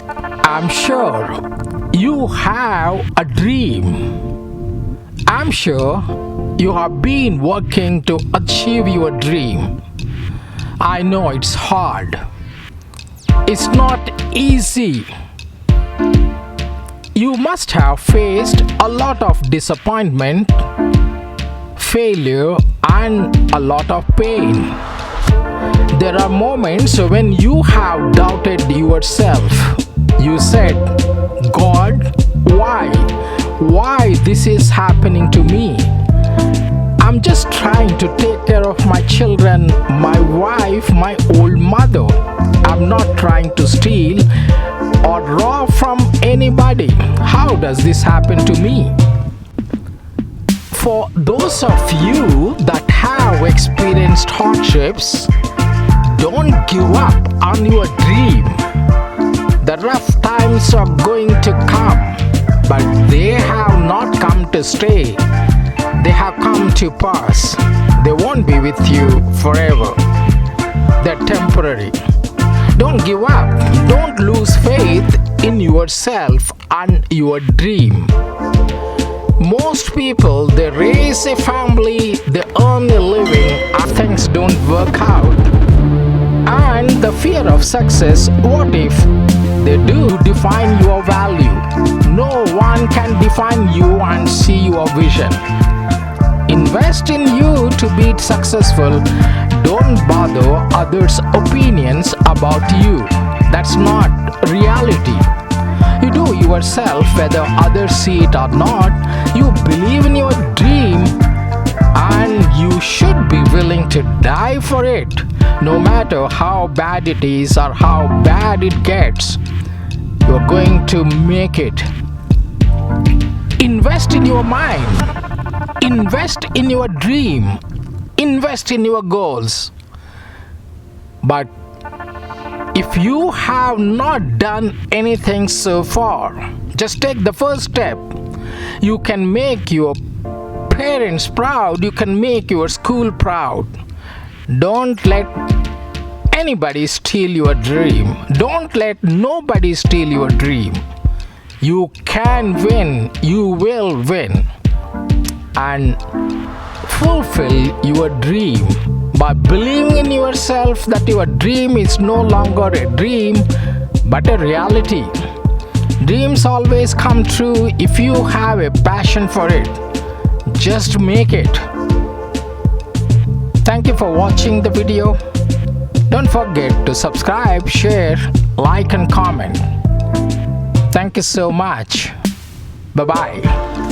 I'm sure you have a dream. I'm sure you have been working to achieve your dream. I know it's hard. It's not easy. You must have faced a lot of disappointment, failure, and a lot of pain. There are moments when you have doubted yourself. You said, God, why? Why this is happening to me? I'm just trying to take care of my children, my wife, my old mother. I'm not trying to steal or rob from anybody. How does this happen to me? For those of you that have experienced hardships, don't give up on your dream. The rough times are going to come, but they have not come to stay. They have come to pass. They won't be with you forever. They're temporary. Don't give up. Don't lose faith in yourself and your dream. Most people, they raise a family, they earn a living, and things don't work out. And the fear of success, what if they do define your value? No one can define you and see your vision. Invest in you to be successful. Don't bother others' opinions about you. That's not reality. You do yourself whether others see it or not. You believe in your dream and you should be willing to die for it. No matter how bad it is or how bad it gets, you're going to make it. Invest in your mind. Invest in your dream. Invest in your goals. But if you have not done anything so far, just take the first step. You can make your parents proud. You can make your school proud. Don't let anybody steal your dream. Don't let nobody steal your dream. You can win. You will win. And fulfill your dream by believing in yourself that your dream is no longer a dream but a reality. Dreams always come true if you have a passion for it. Just make it. Thank you for watching the video. Don't forget to subscribe, share, like and comment. Thank you so much. Bye-bye.